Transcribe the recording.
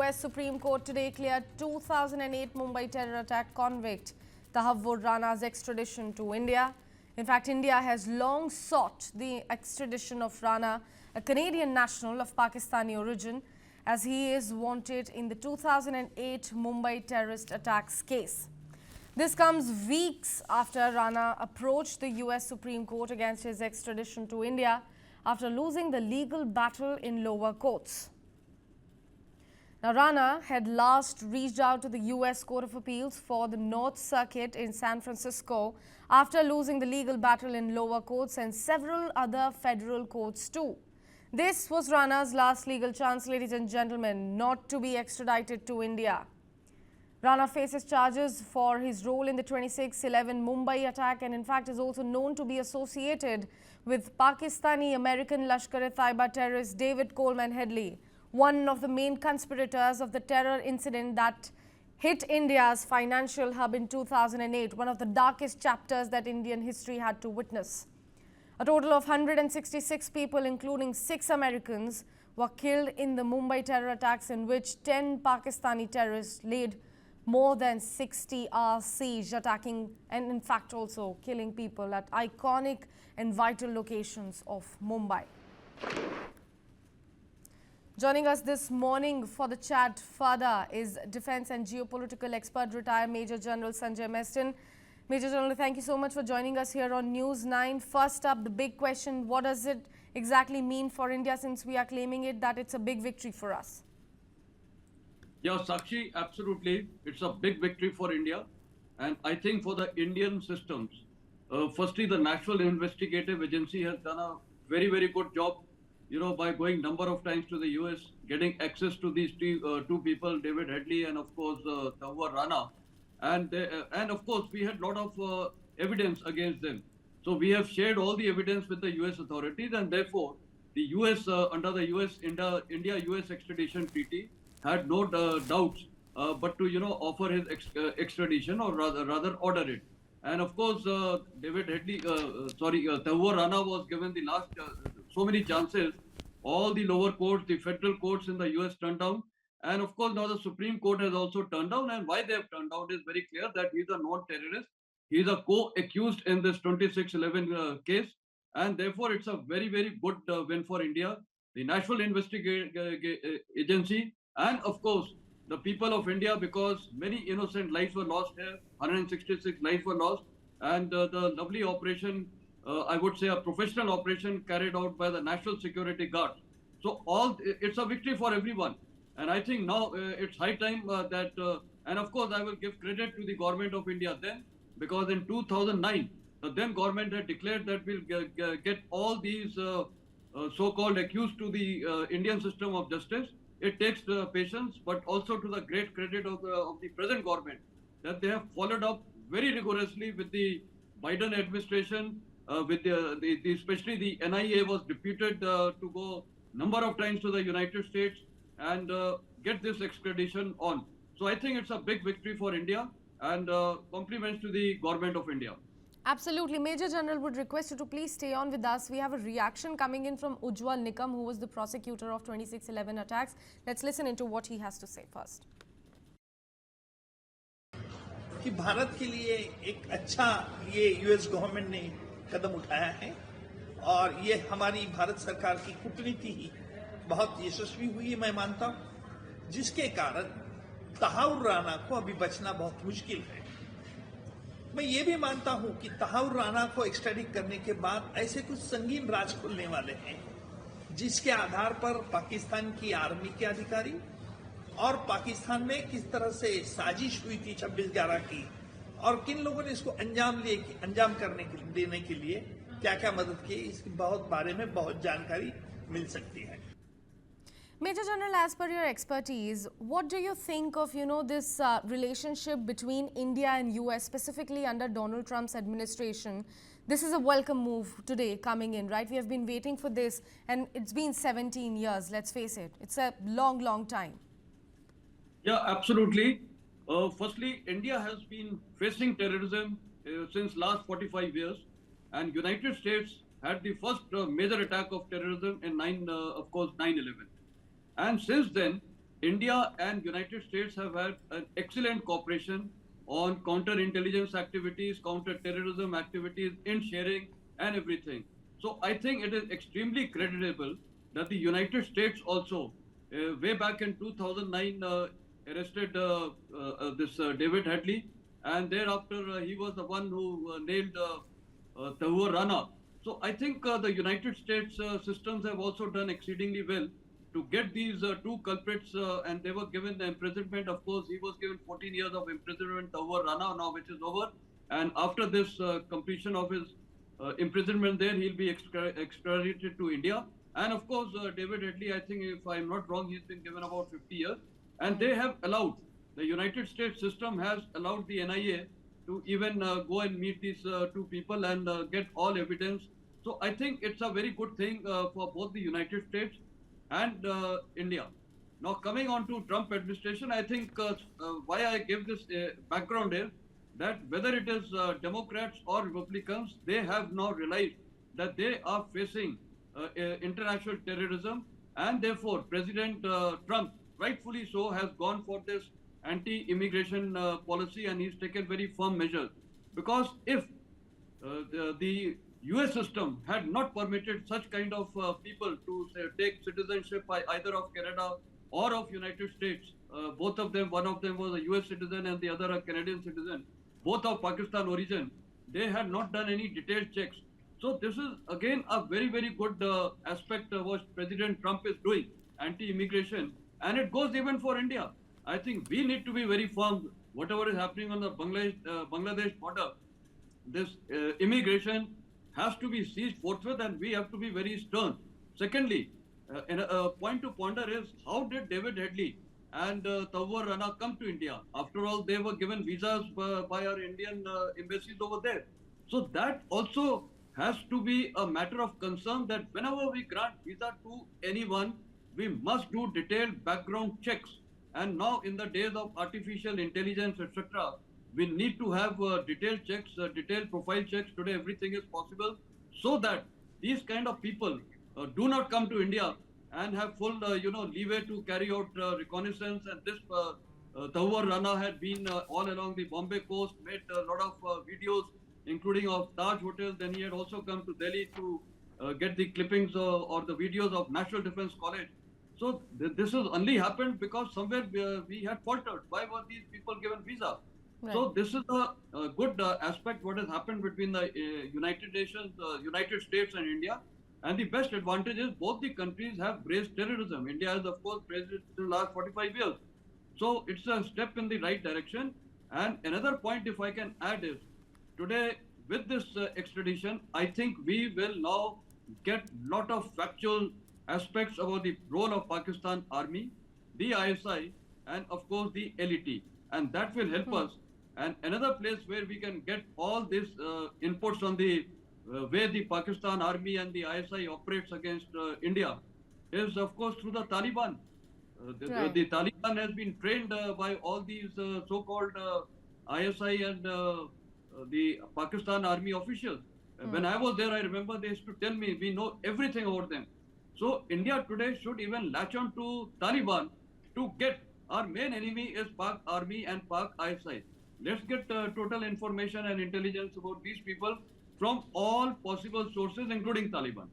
US Supreme Court today cleared 2008 Mumbai terror attack convict Tahavvur Rana's extradition to India. In fact, India has long sought the extradition of Rana, a Canadian national of Pakistani origin, as he is wanted in the 2008 Mumbai terrorist attacks case. This comes weeks after Rana approached the US Supreme Court against his extradition to India after losing the legal battle in lower courts. Now, Rana had last reached out to the US Court of Appeals for the North Circuit in San Francisco after losing the legal battle in lower courts and several other federal courts too. This was Rana's last legal chance, ladies and gentlemen, not to be extradited to India. Rana faces charges for his role in the 26/11 Mumbai attack and in fact is also known to be associated with Pakistani-American Lashkar-e-Taiba terrorist David Coleman Headley, one of the main conspirators of the terror incident that hit India's financial hub in 2008, one of the darkest chapters that Indian history had to witness. A total of 166 people, including 6 Americans, were killed in the Mumbai terror attacks, in which 10 Pakistani terrorists laid more than 60-hour siege, attacking and in fact also killing people at iconic and vital locations of Mumbai. Joining us this morning for the chat further is defense and geopolitical expert, retired Major General Sanjay Meston. Major General, thank you so much for joining us here on News 9. First up, the big question, what does it exactly mean for India, since we are claiming it that it's a big victory for us? Yeah, Sakshi, absolutely. It's a big victory for India. And I think for the Indian systems, firstly, the National Investigative Agency has done a very, very good job, by going number of times to the US, getting access to these two people, David Headley and of course, Tahavvur Rana. And of course, we had a lot of evidence against them. So we have shared all the evidence with the US authorities, and therefore, the US, under the India-US extradition treaty, had no doubts but to offer his extradition, or rather order it. And of course, Tahavvur Rana was given the last so many chances. All the lower courts, the federal courts in the US turned down, and of course now the Supreme Court has also turned down. And why they have turned down is very clear, that he is a non-terrorist. He is a co-accused in this 26/11 case, and therefore it's a very, very good win for India, the National Investigative Agency, and of course the people of India, because many innocent lives were lost here. 166 lives were lost, and the lovely operation, I would say a professional operation carried out by the National Security Guard. So it's a victory for everyone. And I think now it's high time and of course I will give credit to the government of India then, because in 2009, the then government had declared that we'll get all these so-called accused to the Indian system of justice. It takes patience, but also to the great credit of the present government, that they have followed up very rigorously with the Biden administration, with especially the NIA was deputed to go number of times to the United States and get this extradition on. So I think it's a big victory for India, and compliments to the government of India. Absolutely. Major General, would request you to please stay on with us. We have a reaction coming in from Ujjwal Nikam, who was the prosecutor of 26/11 attacks. Let's listen into what he has to say first. कि भारत के लिए एक अच्छा ये US government ने कदम उठाया है, और ये हमारी भारत सरकार की कूटनीति ही बहुत यशस्वी हुई है, मैं मानता हूं, जिसके कारण तहावुर राना को अभी बचना बहुत मुश्किल है। मैं ये भी मानता हूं कि तहावुर राना को एक्स्ट्राडिट करने के बाद ऐसे कुछ संगीन राज खुलने वाले हैं, जिसके आधार पर पाकिस्तान की आर्मी के अधिकारी और पाकिस्तान में किस तरह से साजिश हुई थी 26/11 की, और किन लोगों ने इसको अंजाम देने के लिए क्या क्या मदद की, इसके बहुत बारे में बहुत जानकारी मिल सकती है। Major General, as per your expertise, what do you think of, this relationship between India and US, specifically under Donald Trump's administration? This is a welcome move today coming in, right? We have been waiting for this, and it's been 17 years, let's face it. It's a long, long time. Yeah, absolutely. Firstly, India has been facing terrorism since last 45 years, and United States had the first major attack of terrorism in 9/11. And since then, India and United States have had an excellent cooperation on counterintelligence activities, counter-terrorism activities, in sharing and everything. So I think it is extremely creditable that the United States also, way back in 2009, arrested this David Hadley, and thereafter he was the one who nailed Tahur Rana. So I think the United States systems have also done exceedingly well to get these two culprits, and they were given the imprisonment. Of course, he was given 14 years of imprisonment, Tahur Rana, now which is over. And after this completion of his imprisonment there, he'll be extradited to India. And of course, David Headley, I think if I'm not wrong, he's been given about 50 years. And they have allowed, the United States system has allowed the NIA to even go and meet these two people and get all evidence. So I think it's a very good thing for both the United States and India. Now coming on to Trump administration, I think why I give this background is that whether it is Democrats or Republicans, they have now realized that they are facing international terrorism, and therefore President Trump, rightfully so, has gone for this anti-immigration policy, and he's taken very firm measures. Because if the US system had not permitted such kind of people to say, take citizenship by either of Canada or of United States, both of them, one of them was a US citizen and the other a Canadian citizen, both of Pakistan origin, they had not done any detailed checks. So this is again a very, very good aspect of what President Trump is doing, anti-immigration, and it goes even for India. I think we need to be very firm, whatever is happening on the Bangladesh border, this immigration has to be seized forthwith, and we have to be very stern. Secondly, a point to ponder is, how did David Headley and Tahur Rana come to India? After all, they were given visas by our Indian embassies over there. So that also has to be a matter of concern, that whenever we grant visa to anyone, we must do detailed background checks. And now in the days of artificial intelligence, etc., we need to have detailed checks, detailed profile checks. Today, everything is possible, so that these kind of people do not come to India and have full, leeway to carry out reconnaissance. And this Tahur Rana had been all along the Bombay coast, made a lot of videos, including of Taj Hotel. Then he had also come to Delhi to get the clippings or the videos of National Defence College. So this has only happened because somewhere we had faltered. Why were these people given visa? Right. So this is a good aspect what has happened between the United Nations, United States and India. And the best advantage is both the countries have braced terrorism. India has, of course, braced it in the last 45 years. So it's a step in the right direction. And another point, if I can add, is today with this extradition, I think we will now get lot of factual aspects about the role of Pakistan Army, the ISI, and of course the LET. And that will help us. And another place where we can get all these inputs on the way the Pakistan Army and the ISI operates against India is, of course, through the Taliban. The Taliban has been trained by all these so-called ISI and the Pakistan Army officials. When I was there, I remember they used to tell me, we know everything about them. So India today should even latch on to Taliban to get, our main enemy is Pak Army and Pak ISI. Let's get total information and intelligence about these people from all possible sources, including Taliban.